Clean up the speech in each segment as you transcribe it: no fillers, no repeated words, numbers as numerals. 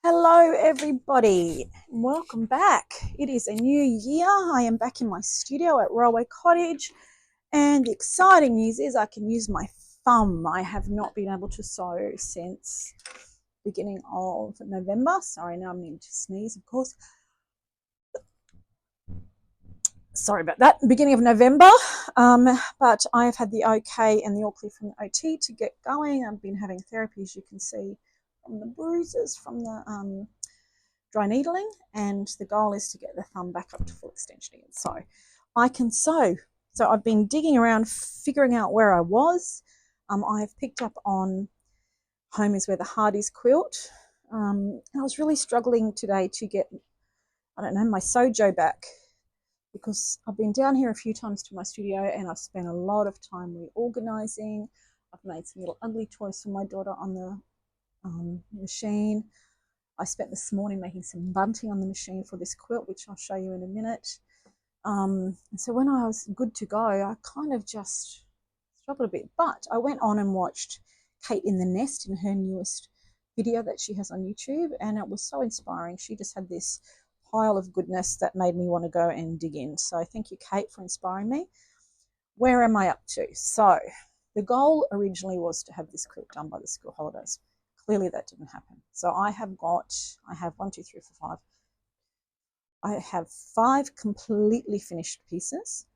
Hello everybody, welcome back. It is a new year. I am back in my studio at Railway Cottage, and the exciting news is I can use my thumb. I have not been able to sew since beginning of November. Sorry, now I'm needing to sneeze, of course. Sorry about that, beginning of November, but I have had the okay and the all clear from the OT to get going. I've been having therapy, as you can see from the bruises from the dry needling, and the goal is to get the thumb back up to full extension again. So I can sew. So I've been digging around, figuring out where I was. I have picked up on Home is Where the Heart Is quilt. And I was really struggling today to get, I don't know, my sojo back, because I've been down here a few times to my studio and I've spent a lot of time reorganizing. I've made some little ugly toys for my daughter on the machine. I spent this morning making some bunting on the machine for this quilt, which I'll show you in a minute. And so when I was good to go, I kind of just struggled a bit. But I went on and watched Kate in the Nest in her newest video that she has on YouTube, and it was so inspiring. She just had this pile of goodness that made me want to go and dig in. So thank you, Kate, for inspiring me. Where am I up to? So the goal originally was to have this quilt done by the school holidays. Clearly that didn't happen. So I have 1, 2, 3, 4, 5. I have 5 completely finished pieces.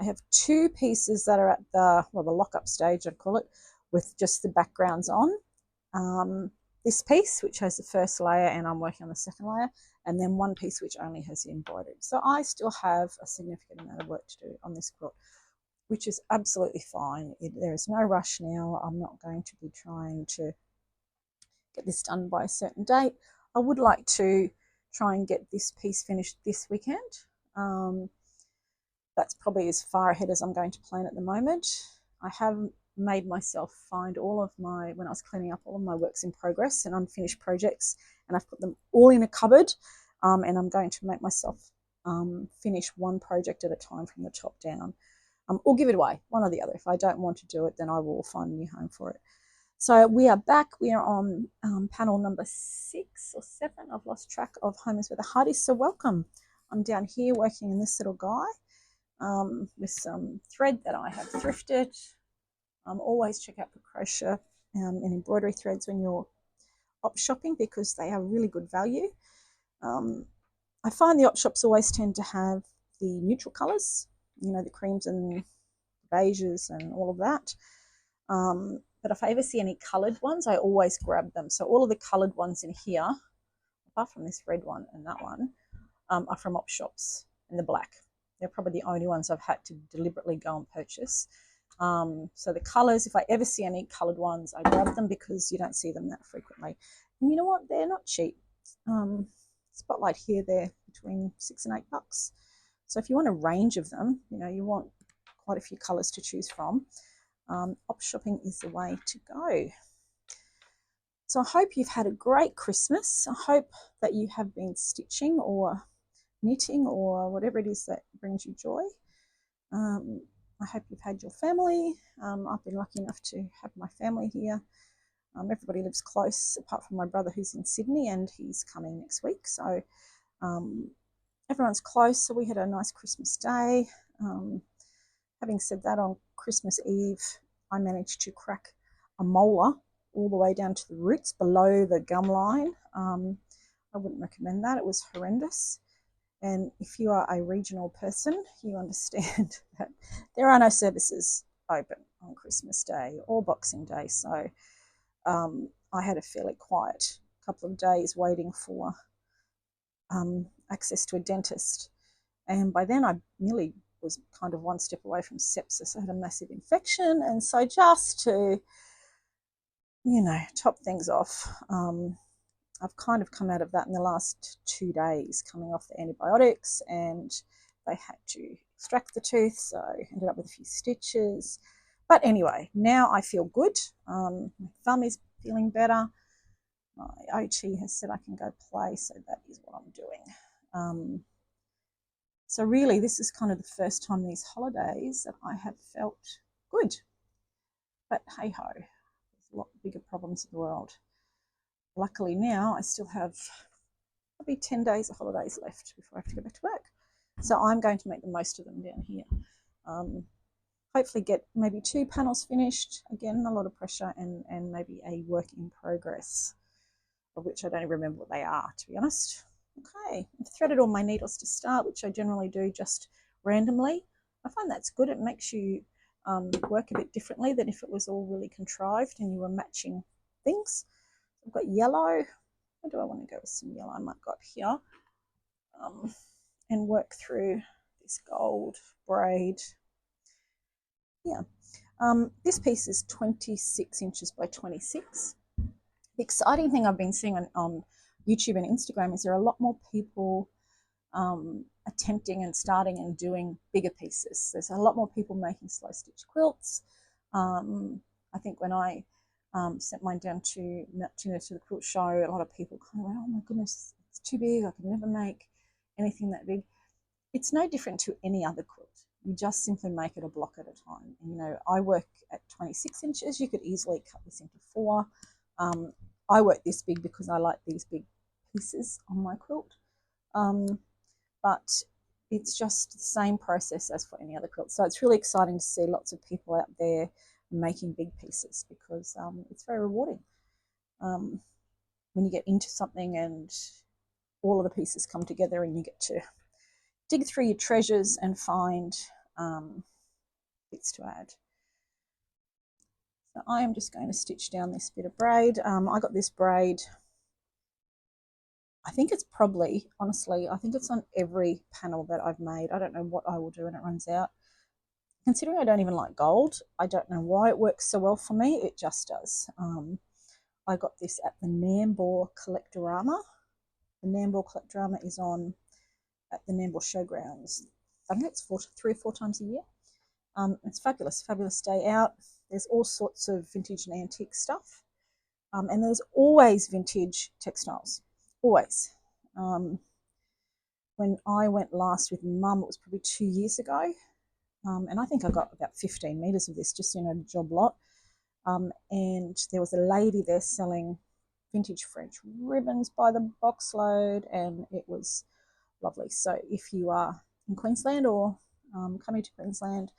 I have 2 pieces that are at the lockup stage, I'd call it, with just the backgrounds on. This piece, which has the first layer, and I'm working on the second layer, and then 1 piece which only has the embroidered. So I still have a significant amount of work to do on this quilt, which is absolutely fine. There is no rush now. I'm not going to be trying to get this done by a certain date. I would like to try and get this piece finished this weekend. That's probably as far ahead as I'm going to plan at the moment. I have made myself find all of my, when I was cleaning up, all of my works in progress and unfinished projects, and I've put them all in a cupboard, and I'm going to make myself finish one project at a time from the top down, or give it away, one or the other. If I don't want to do it, then I will find a new home for it. So we are back. We are on panel number 6 or 7. I've lost track of Home is Where the Heart Is. So welcome. I'm down here working in this little guy with some thread that I have thrifted. Always check out the crochet and embroidery threads when you're op shopping, because they are really good value. I find the op shops always tend to have the neutral colours, you know, the creams and beiges and all of that. But if I ever see any coloured ones, I always grab them. So all of the coloured ones in here, apart from this red one and that one, are from op shops, and the black. They're probably the only ones I've had to deliberately go and purchase. So the colours, if I ever see any coloured ones, I grab them, because you don't see them that frequently. And you know what? They're not cheap. Spotlight here, they're between $6 and $8. So if you want a range of them, you know, you want quite a few colours to choose from. Op shopping is the way to go. So I hope you've had a great Christmas. I hope that you have been stitching or knitting or whatever it is that brings you joy. I hope you've had your family. I've been lucky enough to have my family here. Everybody lives close, apart from my brother who's in Sydney, and he's coming next week. So everyone's close. So we had a nice Christmas day. Having said that, on Christmas Eve, I managed to crack a molar all the way down to the roots below the gum line. I wouldn't recommend that. It was horrendous. And if you are a regional person, you understand that there are no services open on Christmas Day or Boxing Day. So I had a fairly quiet couple of days waiting for access to a dentist. And by then I nearly was kind of one step away from sepsis. I had a massive infection. And so just to, you know, top things off, I've kind of come out of that in the last 2 days, coming off the antibiotics, and they had to extract the tooth, so I ended up with a few stitches. But anyway, now I feel good. My thumb is feeling better. My OT has said I can go play, so that is what I'm doing. So really, this is kind of the first time these holidays that I have felt good. But hey ho, there's a lot bigger problems in the world. luckily now I still have probably 10 days of holidays left before I have to go back to work. So I'm going to make the most of them down here. Hopefully get maybe 2 panels finished. Again, a lot of pressure, and maybe a work in progress, of which I don't even remember what they are, to be honest. Okay, I've threaded all my needles to start, which I generally do just randomly. I find that's good. It makes you work a bit differently than if it was all really contrived and you were matching things. I've got yellow. Where do I want to go with some yellow? I might go up here and work through this gold braid. Yeah. This piece is 26 inches by 26. The exciting thing I've been seeing on YouTube and Instagram is there are a lot more people attempting and starting and doing bigger pieces. There's a lot more people making slow stitch quilts. I think when I sent mine down to the quilt show, a lot of people kind of went, oh my goodness, it's too big, I can never make anything that big. It's no different to any other quilt. You just simply make it a block at a time. And, you know, I work at 26 inches. You could easily cut this into 4. I work this big because I like these big pieces on my quilt. But it's just the same process as for any other quilt. So it's really exciting to see lots of people out there making big pieces, because it's very rewarding when you get into something and all of the pieces come together and you get to dig through your treasures and find bits to add. So I am just going to stitch down this bit of braid. I got this braid, I think it's probably, honestly, I think it's on every panel that I've made. I don't know what I will do when it runs out. Considering I don't even like gold, I don't know why it works so well for me. It just does. I got this at the Nambour Collectorama. The Nambour Collectorama is on at the Nambour Showgrounds. I think it's 3 or 4 times a year. It's fabulous, fabulous day out. There's all sorts of vintage and antique stuff. And there's always vintage textiles, always. When I went last with Mum, it was probably 2 years ago. And I think I got about 15 metres of this just in a job lot. And there was a lady there selling vintage French ribbons by the box load, and it was lovely. So if you are in Queensland or coming to Queensland,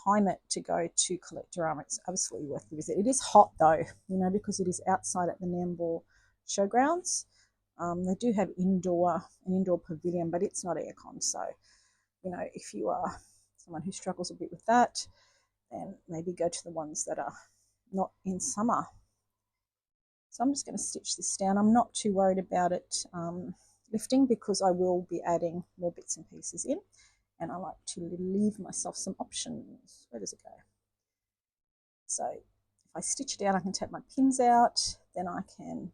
time it to go to Collectorama. It's absolutely worth the visit. It is hot though, you know, because it is outside at the Nambour Showgrounds. They do have an indoor pavilion, but it's not aircon. So, you know, if you are someone who struggles a bit with that, then maybe go to the ones that are not in summer. So I'm just going to stitch this down. I'm not too worried about it lifting, because I will be adding more bits and pieces in, and I like to leave myself some options. Where does it go? So if I stitch down, I can take my pins out, then I can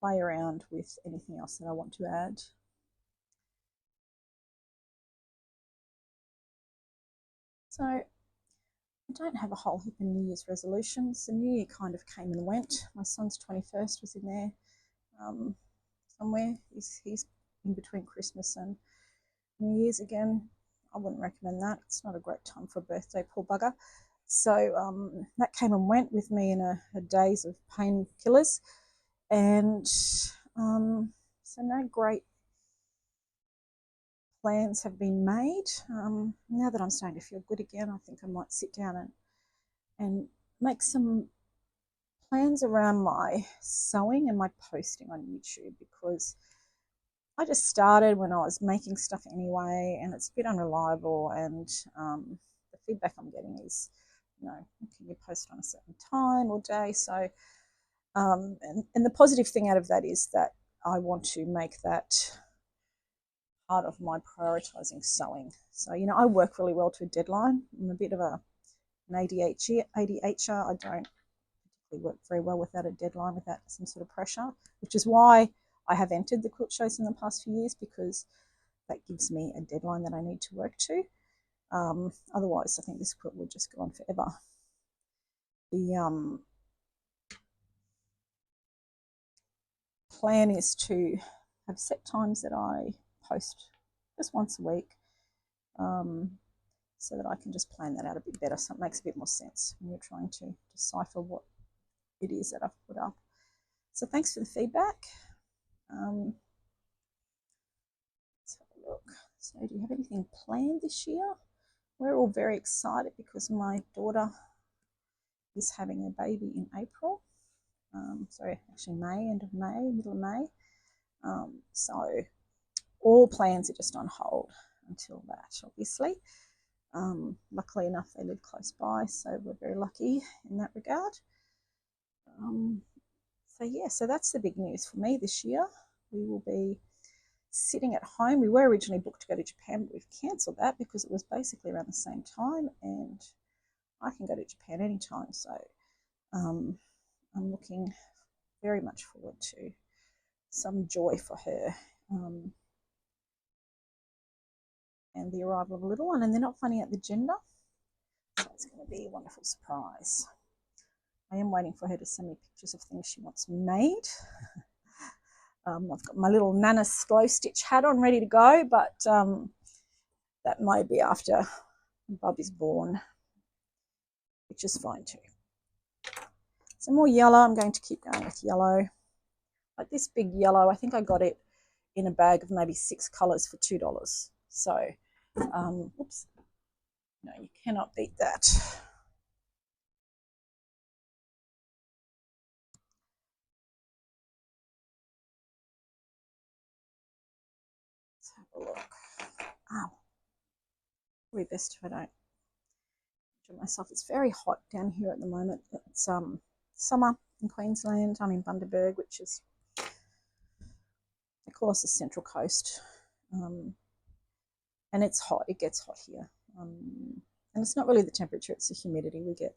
play around with anything else that I want to add. So I don't have a whole heap of New Year's resolutions. The New Year kind of came and went. My son's 21st was in there somewhere. He's in between Christmas and New Year's again. I wouldn't recommend that. It's not a great time for a birthday, poor bugger. So that came and went with me in a days of painkillers. And so no great plans have been made. Now that I'm starting to feel good again, I think I might sit down and make some plans around my sewing and my posting on YouTube, because I just started when I was making stuff anyway, and it's a bit unreliable, and the feedback I'm getting is, you know, can you post on a certain time or day? So, and the positive thing out of that is that I want to make that part of my prioritizing sewing. So, you know, I work really well to a deadline. I'm a bit of an ADHD. I don't particularly work very well without a deadline, without some sort of pressure, which is why I have entered the quilt shows in the past few years, because that gives me a deadline that I need to work to. Otherwise, I think this quilt would just go on forever. The plan is to have set times that I post just once a week, so that I can just plan that out a bit better, so it makes a bit more sense when you're trying to decipher what it is that I've put up. So thanks for the feedback. Let's have a look. So do you have anything planned this year? We're all very excited because my daughter is having a baby in April. Sorry, actually May, end of May, middle of May. So all plans are just on hold until that, obviously. Luckily enough, they live close by, so we're very lucky in that regard. So yeah, so that's the big news for me this year. We will be sitting at home. We were originally booked to go to Japan, but we've cancelled that because it was basically around the same time, and I can go to Japan anytime. So I'm looking very much forward to some joy for her. And the arrival of a little one, and they're not finding out the gender, so it's going to be a wonderful surprise. I am waiting for her to send me pictures of things she wants made. I've got my little Nana slow stitch hat on ready to go, but that might be after Bub is born, which is fine too. Some more yellow. I'm going to keep going with yellow. Like this big yellow, I think I got it in a bag of maybe 6 colours for $2. So, oops, no, you cannot beat that. Let's have a look. Ow. Probably best if I don't injure myself. It's very hot down here at the moment. It's summer in Queensland. I'm in Bundaberg, which is, they call us the Central Coast. And it's hot. It gets hot here. And it's not really the temperature, it's the humidity. We get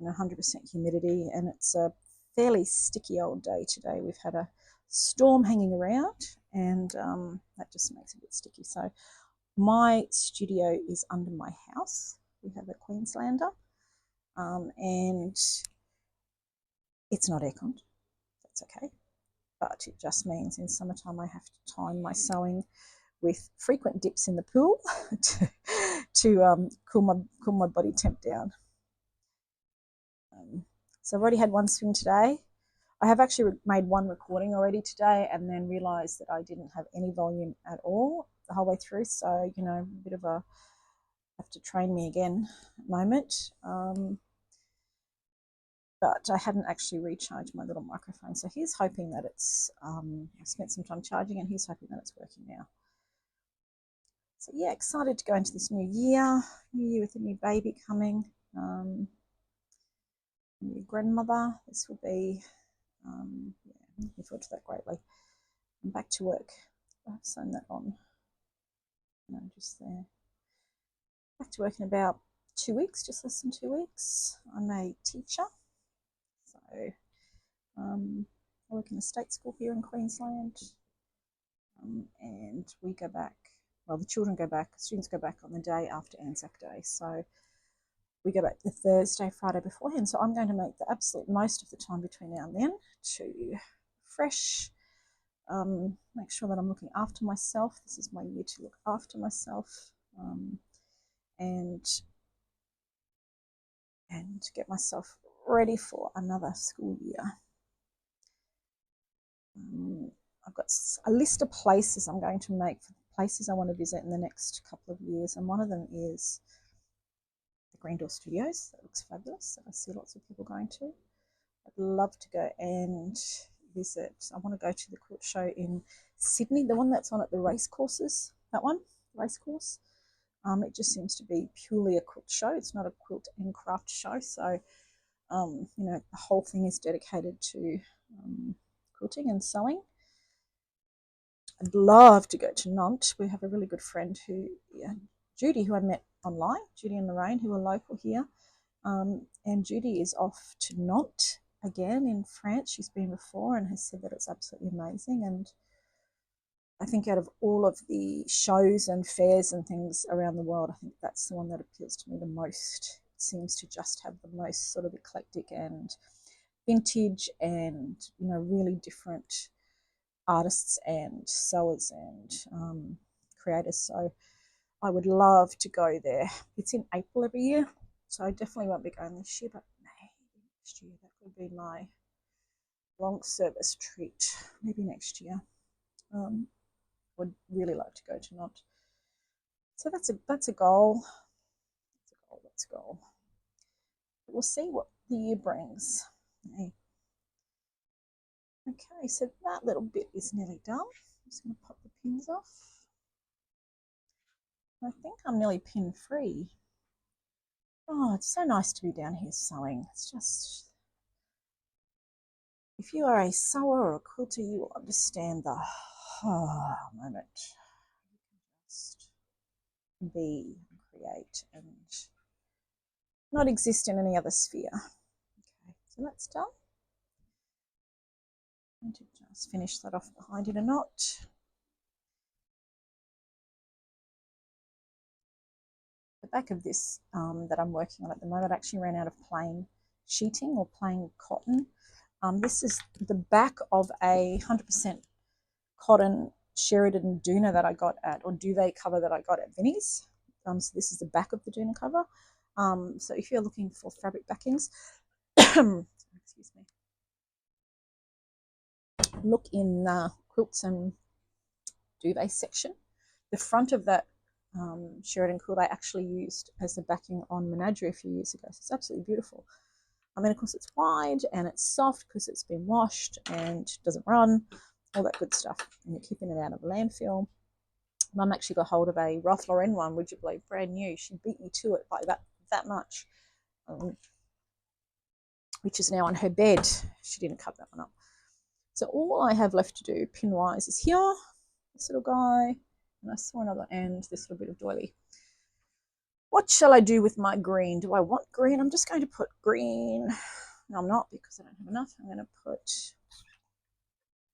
100% humidity, and it's a fairly sticky old day today. We've had a storm hanging around, and that just makes it a bit sticky. So my studio is under my house. We have a Queenslander, and it's not airconned. That's okay. But it just means in summertime I have to time my sewing with frequent dips in the pool to cool my body temp down. So I've already had one swim today. I have actually made one recording already today, and then realised that I didn't have any volume at all the whole way through. So, you know, a bit of a have to train me again moment. But I hadn't actually recharged my little microphone. So he's hoping that it's, I spent some time charging, and he's hoping that it's working now. So yeah, excited to go into this new year with a new baby coming, new grandmother. This will be, yeah, looking forward to that greatly. I'm back to work. I've sewn that on, no, just there. Back to work in about 2 weeks, just less than 2 weeks. I'm a teacher, so I work in a state school here in Queensland, and we go back, well, the children go back, students go back on the day after Anzac Day, so we go back the Thursday, Friday beforehand. So I'm going to make the absolute most of the time between now and then to refresh, make sure that I'm looking after myself. This is my year to look after myself, and get myself ready for another school year. I've got a list of places I'm going to make for places I want to visit in the next couple of years, and one of them is the Green Door Studios. That looks fabulous. I see lots of people going to. I'd love to go and visit. I want to go to the quilt show in Sydney, the one that's on at the race courses. That one, race course. It just seems to be purely a quilt show. It's not a quilt and craft show. So, you know, the whole thing is dedicated to quilting and sewing. I'd love to go to Nantes. We have a really good friend who, Judy, who I met online, Judy and Lorraine, who are local here. And Judy is off to Nantes again in France. She's been before and has said that it's absolutely amazing. And I think out of all of the shows and fairs and things around the world, I think that's the one that appeals to me the most. It seems to just have the most sort of eclectic and vintage and, you know, really different artists and sewers and creators. So I would love to go there. It's in April every year, so I definitely won't be going this year, but maybe next year. That could be my long service treat, maybe next year. Would really like to go to Nantes. So that's a goal. That's a goal. That's a goal. But we'll see what the year brings. Okay, so that little bit is nearly done. I'm just going to pop the pins off. I think I'm nearly pin free. Oh, it's so nice to be down here sewing. It's just, if you are a sewer or a quilter, you will understand the moment. Just be, create, and not exist in any other sphere. Okay, so that's done. I'm going to just finish that off behind in a knot. The back of this that I'm working on at the moment, I actually ran out of plain sheeting or plain cotton. This is the back of a 100% cotton Sheridan Doona that I got at, or duvet cover that I got at Vinnie's. So this is the back of the Doona cover. So if you're looking for fabric backings, excuse me, look in the quilts and duvet section. The front of that Sheridan quilt I actually used as a backing on Menagerie a few years ago. So it's absolutely beautiful. I mean, of course, it's wide and it's soft because it's been washed and doesn't run, all that good stuff. And you're keeping it out of landfill. Mum actually got hold of a Ralph Lauren one, would you believe, brand new. She beat me to it by that much, which is now on her bed. She didn't cut that one up. So all I have left to do pin-wise is here, this little guy, and I saw another end, this little bit of doily. What shall I do with my green? Do I want green? I'm just going to put green. No, I'm not, because I don't have enough. I'm going to put,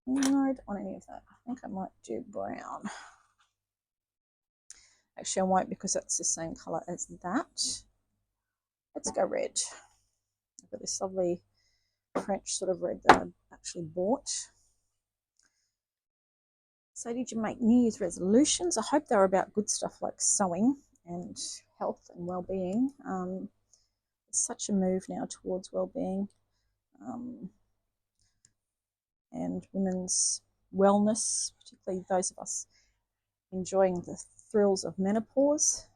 no, I don't want any of that. I think I might do brown. Actually, I won't, because that's the same color as that. Let's go red. I've got this lovely French sort of red that I actually bought. So did you make New Year's resolutions? I hope they're about good stuff like sewing and health and well-being. It's such a move now towards well-being and women's wellness, particularly those of us enjoying the thrills of menopause.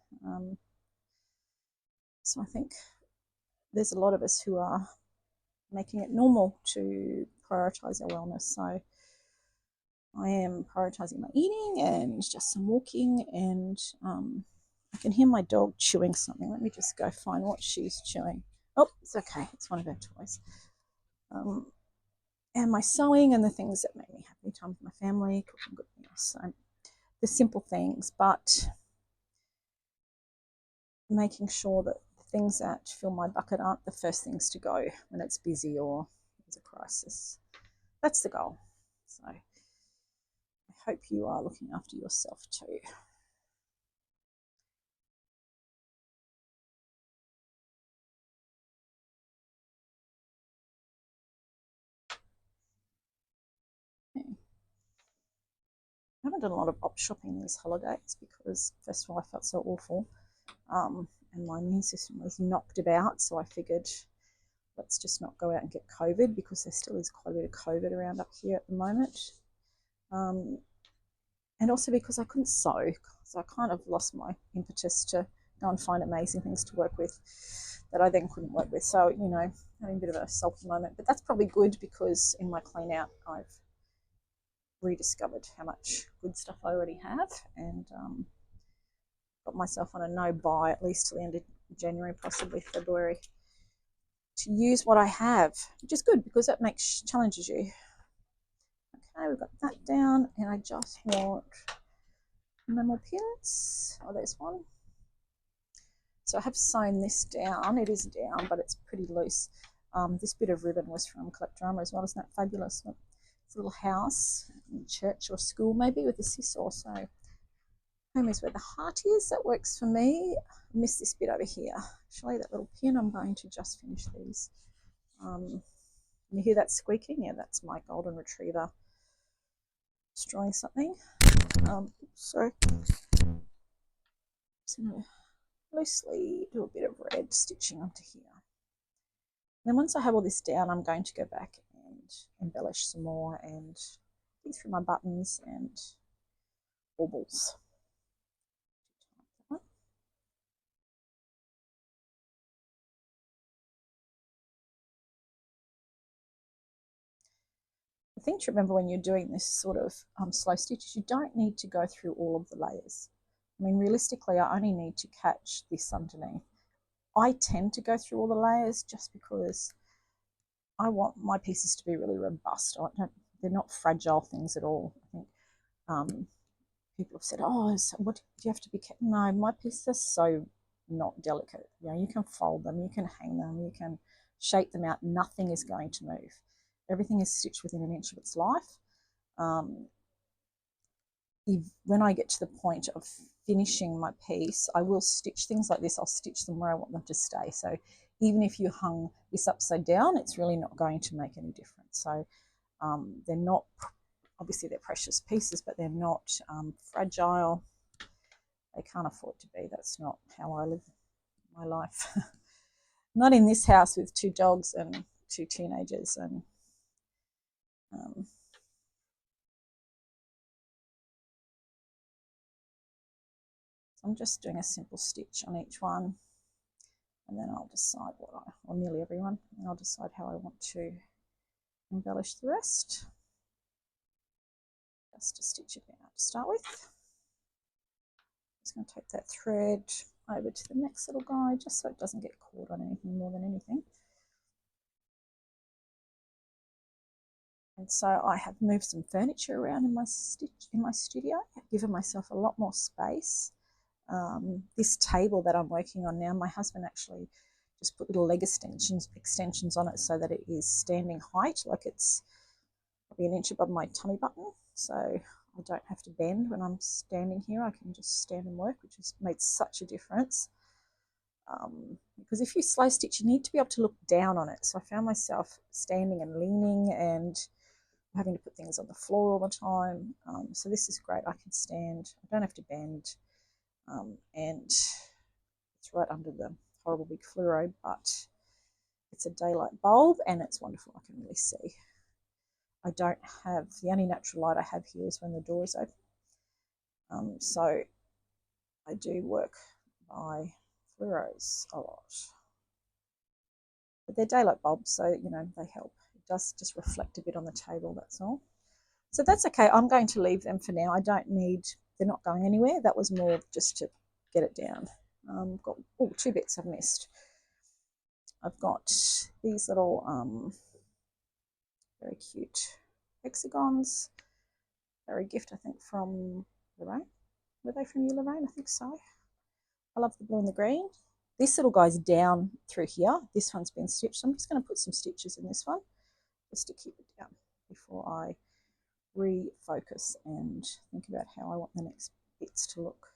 So I think there's a lot of us who are making it normal to prioritize our wellness. So I am prioritizing my eating and just some walking, and I can hear my dog chewing something. Let me just go find what she's chewing. Oh, it's okay. It's one of her toys. And my sewing and the things that make me happy, time with my family, cooking good meals. So the simple things, but making sure that the things that fill my bucket aren't the first things to go when it's busy or there's a crisis. That's the goal. So I hope you are looking after yourself too. Okay. I haven't done a lot of op shopping these holidays because, first of all, I felt so awful and my immune system was knocked about, so I figured let's just not go out and get COVID, because there still is quite a bit of COVID around up here at the moment. And also because I couldn't sew, so I kind of lost my impetus to go and find amazing things to work with that I then couldn't work with. So, you know, having a bit of a sulky moment, but that's probably good, because in my clean out I've rediscovered how much good stuff I already have, and got myself on a no buy at least till the end of January, possibly February, to use what I have, which is good because that challenges you. Okay, we've got that down, and I just want no more pins. Oh, there's one. So I have sewn this down. It is down, but it's pretty loose. This bit of ribbon was from Collect Drama as well. Isn't that fabulous? It's a little house, church or school maybe, with a seesaw. So home is where the heart is. That works for me. I miss this bit over here. Actually, that little pin, I'm going to just finish these. You hear that squeaking? Yeah, that's my golden retriever destroying something. So just going to loosely do a bit of red stitching onto here. And then once I have all this down, I'm going to go back and and embellish some more and go through my buttons and baubles. The thing to remember when you're doing this sort of slow stitch is you don't need to go through all of the layers. I mean, realistically, I only need to catch this underneath. I tend to go through all the layers just because I want my pieces to be really robust. They're not fragile things at all. I think people have said, "Oh, so what do you have to be?" No, my pieces are so not delicate. You know, you can fold them, you can hang them, you can shape them out. Nothing is going to move. Everything is stitched within an inch of its life. When I get to the point of finishing my piece, I will stitch things like this. I'll stitch them where I want them to stay. So even if you hung this upside down, it's really not going to make any difference. So they're not, obviously they're precious pieces, but they're not fragile. They can't afford to be. That's not how I live my life. Not in this house with 2 dogs and 2 teenagers. And I'm just doing a simple stitch on each one, and then I'll decide or nearly everyone, and I'll decide how I want to embellish the rest. Just to stitch it out to start with. Just going to take that thread over to the next little guy, just so it doesn't get caught on anything more than anything. And so I have moved some furniture around in my studio, given myself a lot more space. This table that I'm working on now, my husband actually just put little leg extensions on it so that it is standing height, like it's probably an inch above my tummy button. So I don't have to bend when I'm standing here. I can just stand and work, which has made such a difference. Because if you slow stitch, you need to be able to look down on it. So I found myself standing and leaning and having to put things on the floor all the time. So this is great. I can stand. I don't have to bend. And it's right under the horrible big fluoro, but it's a daylight bulb and it's wonderful. I can really see. I don't have, the only natural light I have here is when the door is open. So I do work by fluoros a lot. But they're daylight bulbs, so, you know, they help. It does just reflect a bit on the table, that's all. So that's okay. I'm going to leave them for now. I don't need, they're not going anywhere. That was more just to get it down. I've got 2 bits I've missed. I've got these little very cute hexagons. They're a gift, I think, from Lorraine. Were they from you, Lorraine? I think so. I love the blue and the green. This little guy's down through here. This one's been stitched. So I'm just going to put some stitches in this one just to keep it down before I refocus and think about how I want the next bits to look.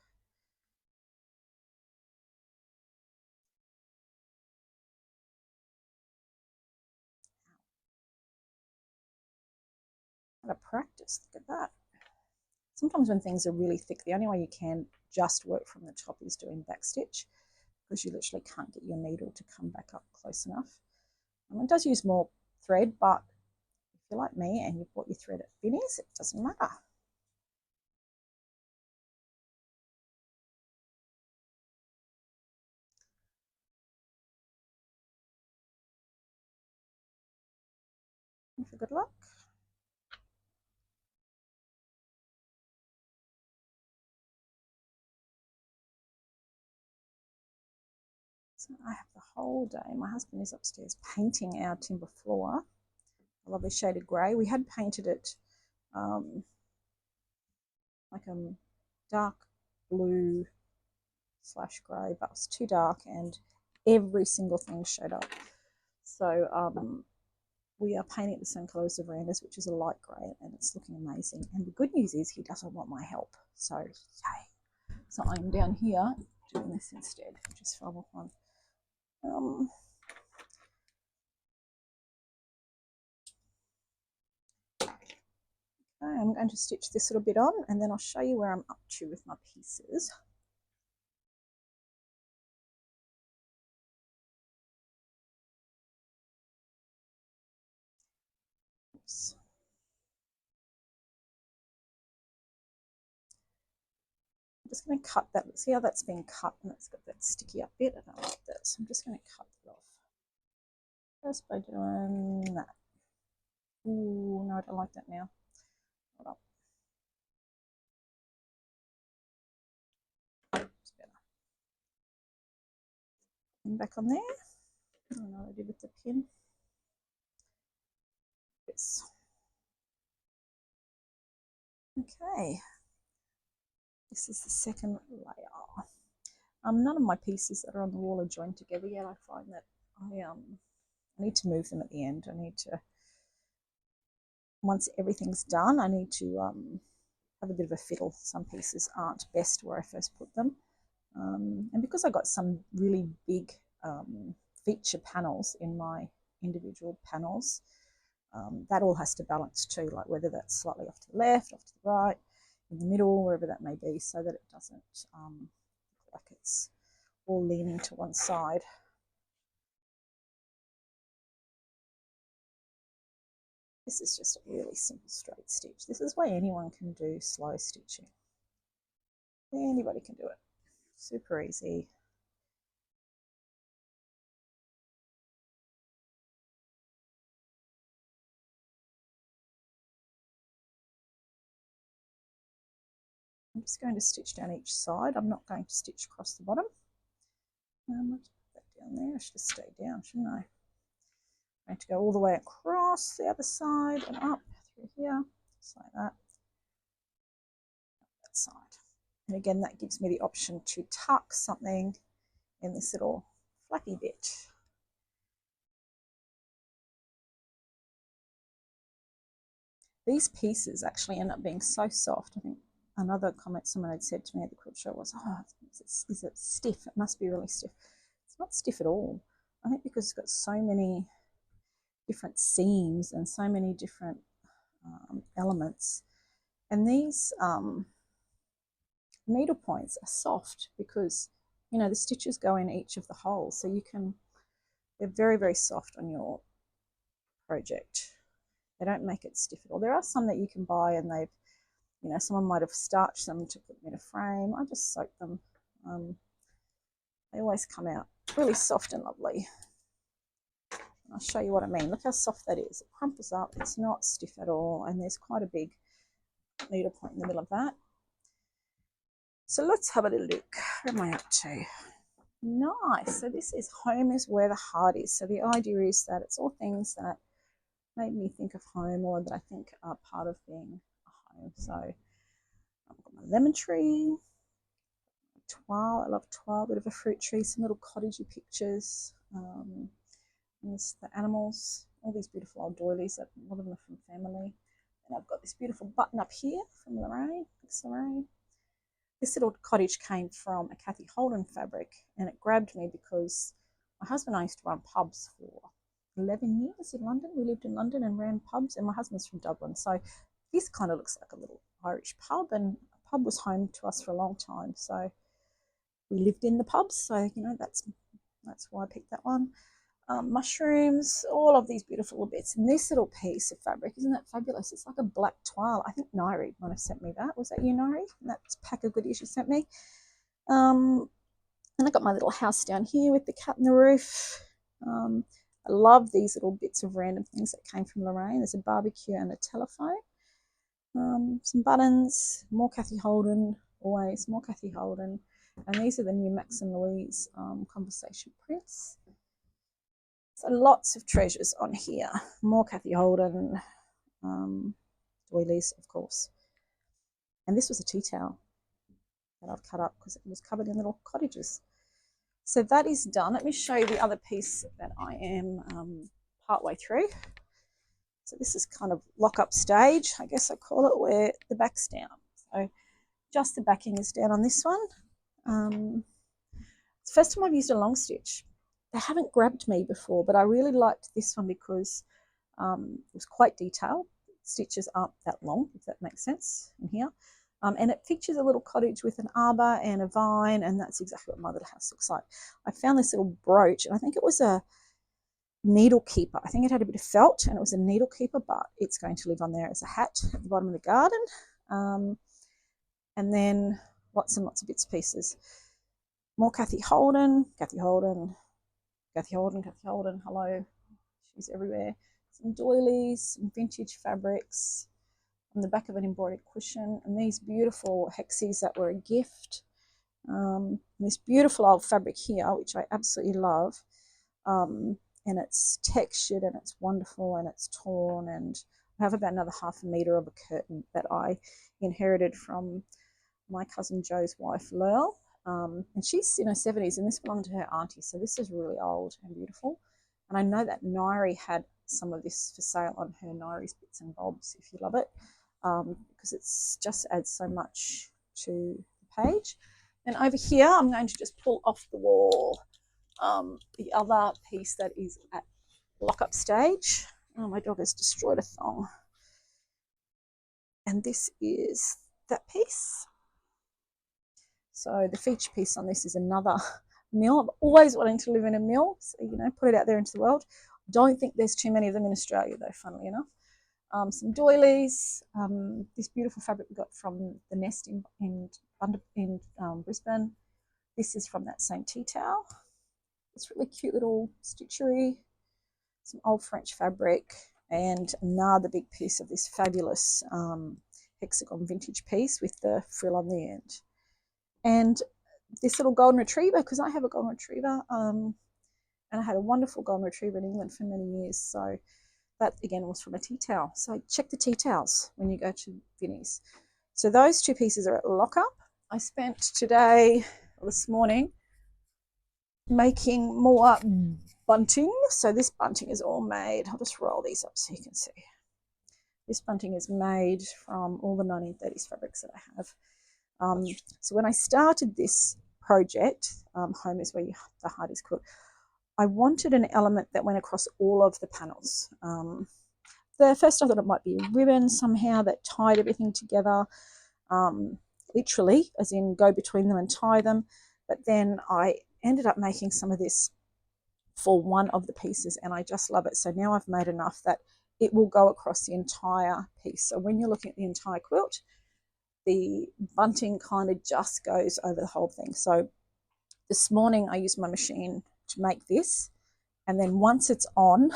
What a practice, look at that. Sometimes when things are really thick, the only way you can just work from the top is doing backstitch, because you literally can't get your needle to come back up close enough. It does use more thread, but if you're like me and you've bought your thread at Finnies, it doesn't matter. And for good luck. So I have the whole day. My husband is upstairs painting our timber floor a lovely shaded grey. We had painted it like a dark blue / grey, but it was too dark and every single thing showed up. So we are painting the same colour as the verandas, which is a light grey, and it's looking amazing. And the good news is he doesn't want my help, so yay. So I'm down here doing this instead, which is fun. I'm going to stitch this little bit on, and then I'll show you where I'm up to with my pieces. just going to cut that. See how that's been cut and it's got that sticky up bit? I don't like that, so I'm just going to cut it off just by doing that. Ooh, no, I don't like that now. Hold on. It's better. And back on there. I don't know what I did with the pin. Yes. Okay. This is the second layer. None of my pieces that are on the wall are joined together yet. I find that I need to move them at the end. I need to, once everything's done, I need to have a bit of a fiddle. Some pieces aren't best where I first put them. And because I got some really big feature panels in my individual panels, that all has to balance too, like whether that's slightly off to the left, off to the right, in the middle, wherever that may be, so that it doesn't look like it's all leaning to one side. This is just a really simple straight stitch. This is why anyone can do slow stitching. Anybody can do it. Super easy. I'm just going to stitch down each side. I'm not going to stitch across the bottom. I'll put that down there. I should have stayed down, shouldn't I? I'm going to go all the way across the other side and up through here, just like that. That side. And again, that gives me the option to tuck something in this little flappy bit. These pieces actually end up being so soft. I think another comment someone had said to me at the quilt show was, oh, is it stiff? It must be really stiff. It's not stiff at all. I think because it's got so many different seams and so many different elements. And these needle points are soft because, you know, the stitches go in each of the holes. So you can, they're very, very soft on your project. They don't make it stiff at all. There are some that you can buy and they've, you know, someone might have starched them to put them in a frame. I just soak them. They always come out really soft and lovely. And I'll show you what I mean. Look how soft that is. It crumples up. It's not stiff at all. And there's quite a big needle point in the middle of that. So let's have a little look. Where am I up to? Nice. So this is home is where the heart is. So the idea is that it's all things that made me think of home or that I think are part of being a home. So I've got my lemon tree, twirl. I love twirl, a bit of a fruit tree, some little cottagey pictures. There's the animals, all these beautiful old doilies. A lot of them are from family. And I've got this beautiful button up here from Lorraine. Thanks, Lorraine. This little cottage came from a Kathy Holden fabric, and it grabbed me because my husband and I used to run pubs for 11 years in London. We lived in London and ran pubs, and my husband's from Dublin. So this kind of looks like a little Irish pub, and a pub was home to us for a long time. So we lived in the pubs. So, you know, that's why I picked that one. Mushrooms, all of these beautiful little bits. And this little piece of fabric, isn't that fabulous? It's like a black twirl. I think Nairi might have sent me that. Was that you, Nairi? That pack of goodies you sent me. And I got my little house down here with the cat in the roof. I love these little bits of random things that came from Lorraine. There's a barbecue and a telephone. Some buttons, more Kathy Holden, always more Kathy Holden. And these are the new Max and Louise conversation prints. So lots of treasures on here. More Kathy Holden, doilies, of course. And this was a tea towel that I've cut up because it was covered in little cottages. So that is done. Let me show you the other piece that I am partway through. So this is kind of lock-up stage, I guess I call it, where the back's down. So just the backing is down on this one. It's the first time I've used a long stitch. They haven't grabbed me before, but I really liked this one because it was quite detailed. Stitches aren't that long, if that makes sense, in here. And it features a little cottage with an arbor and a vine, and that's exactly what my little house looks like. I found this little brooch, and I think it was a needle keeper. I think it had a bit of felt, and it was a needle keeper, but it's going to live on there as a hat at the bottom of the garden. And then lots and lots of bits and pieces. More Kathy Holden, hello, she's everywhere. Some doilies, some vintage fabrics, on the back of an embroidered cushion, and these beautiful hexies that were a gift. This beautiful old fabric here, which I absolutely love, and it's textured and it's wonderful and it's torn, and I have about another half a metre of a curtain that I inherited from my cousin Joe's wife, Lurl, and she's in her 70s, and this belonged to her auntie, so this is really old and beautiful. And I know that Nairi had some of this for sale on her Nairi's Bits and Bobs, if you love it, because it's just adds so much to the page. And over here, I'm going to just pull off the wall the other piece that is at Lockup stage. Oh, my dog has destroyed a thong. And this is that piece. So the feature piece on this is another mill. I'm always wanting to live in a mill, so, you know, put it out there into the world. Don't think there's too many of them in Australia, though, funnily enough. Some doilies, this beautiful fabric we got from the Nest in Brisbane. This is from that same tea towel. It's really cute little stitchery, some old French fabric, and another big piece of this fabulous hexagon vintage piece with the frill on the end. And this little golden retriever, because I have a golden retriever, and I had a wonderful golden retriever in England for many years. So that again was from a tea towel. So check the tea towels when you go to Vinnie's. So those two pieces are at Lockup. I spent today, or this morning, making more bunting. So this bunting is all made. I'll just roll these up so you can see. This bunting is made from all the 1930s fabrics that I have. So when I started this project, Home is where the heart is quilt, I wanted an element that went across all of the panels. First I thought it might be a ribbon somehow that tied everything together, literally, as in go between them and tie them. But then I ended up making some of this for one of the pieces, and I just love it. So now I've made enough that it will go across the entire piece. So when you're looking at the entire quilt, the bunting kind of just goes over the whole thing. So this morning I used my machine to make this, and then once it's on,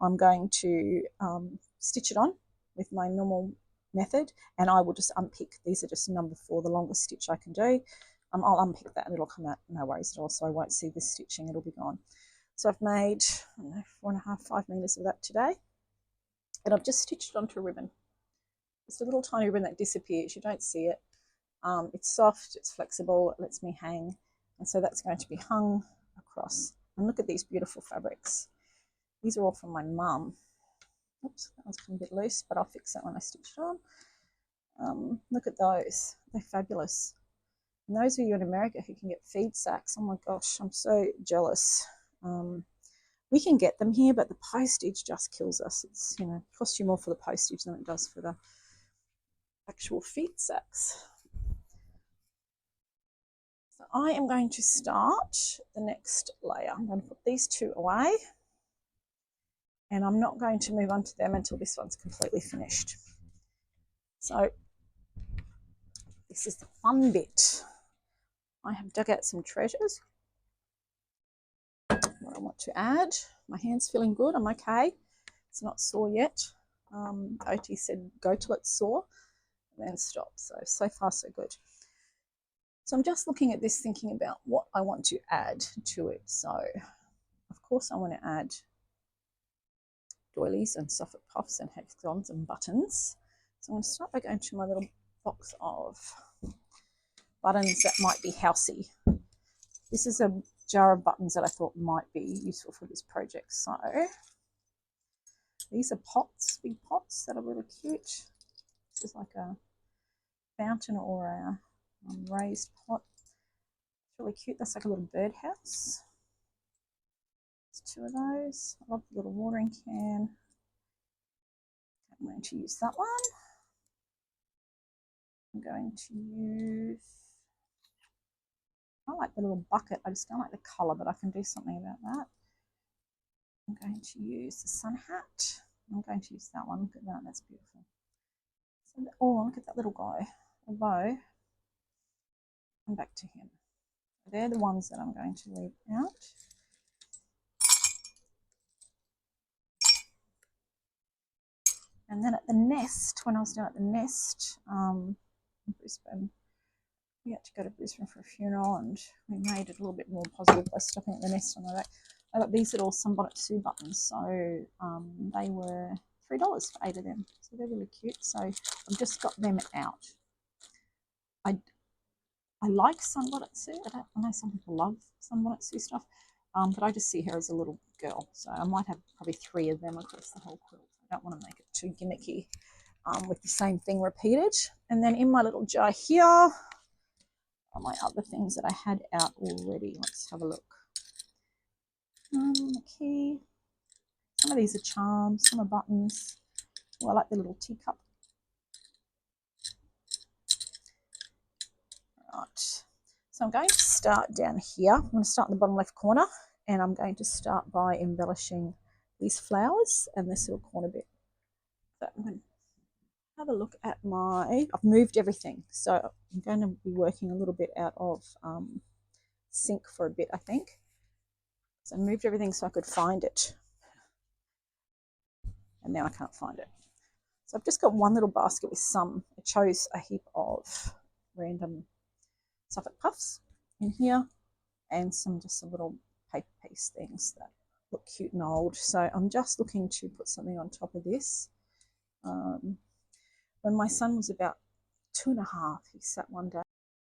I'm going to stitch it on with my normal method, and I will just unpick. These are just number 4, the longest stitch I can do. I'll unpick that and it'll come out, no worries at all, so I won't see this stitching, it'll be gone. So I've made, I don't know, 4.5, 5 meters of that today, and I've just stitched it onto a ribbon. It's a little tiny ribbon that disappears, you don't see it. It's soft, it's flexible, it lets me hang, and so that's going to be hung across. And look at these beautiful fabrics. These are all from my mum. Oops, that one's come a bit loose, but I'll fix that when I stitch it on. Look at those, they're fabulous. And those of you in America who can get feed sacks, oh my gosh, I'm so jealous. We can get them here, but the postage just kills us. It's, you know, costs you more for the postage than it does for the actual feed sacks. So I am going to start the next layer. I'm going to put these 2 away, and I'm not going to move on to them until this one's completely finished. So this is the fun bit. I have dug out some treasures. What I want to add. My hand's feeling good. I'm okay. It's not sore yet. OT said go till it's sore and then stop. So far so good. So I'm just looking at this, thinking about what I want to add to it. So of course I want to add doilies and soffit puffs and hexagons and buttons. So I'm going to start by going to my little box of buttons that might be housey. This is a jar of buttons that I thought might be useful for this project. So these are pots, big pots that are really cute. This is like a fountain or a raised pot. It's really cute. That's like a little birdhouse. There's 2 of those. I love the little watering can. I'm going to use that one. I'm going to use, I like the little bucket. I just don't like the colour, but I can do something about that. I'm going to use the sun hat. I'm going to use that one. Look at that. That's beautiful. So, oh, look at that little guy. A bow. come back to him. They're the ones that I'm going to leave out. And then at the nest, when I was down at the nest in Brisbane, we had to go to Brisbane for a funeral, and we made it a little bit more positive by stopping at the nest on the way. I got these little Sunbonnet Sue buttons, so they were $3 for 8 of them. So they're really cute. So I've just got them out. I like Sunbonnet Sue. I know some people love Sunbonnet Sue stuff, but I just see her as a little girl. So I might have probably 3 of them across the whole quilt. I don't want to make it too gimmicky with the same thing repeated. And then in my little jar here are my other things that I had out already. Let's have a look. Okay. Some of these are charms, some are buttons. Oh, I like the little teacup. Right. So I'm going to start down here. I'm going to start in the bottom left corner, and I'm going to start by embellishing these flowers and this little corner bit. So I'm going to have a look at I've moved everything. So I'm going to be working a little bit out of sync for a bit, I think. So I moved everything so I could find it. And now I can't find it. So I've just got one little basket with I chose a heap of random Suffolk puffs in here, and some little paper piece things that look cute and old. So I'm just looking to put something on top of this. When my son was about 2.5, he sat one day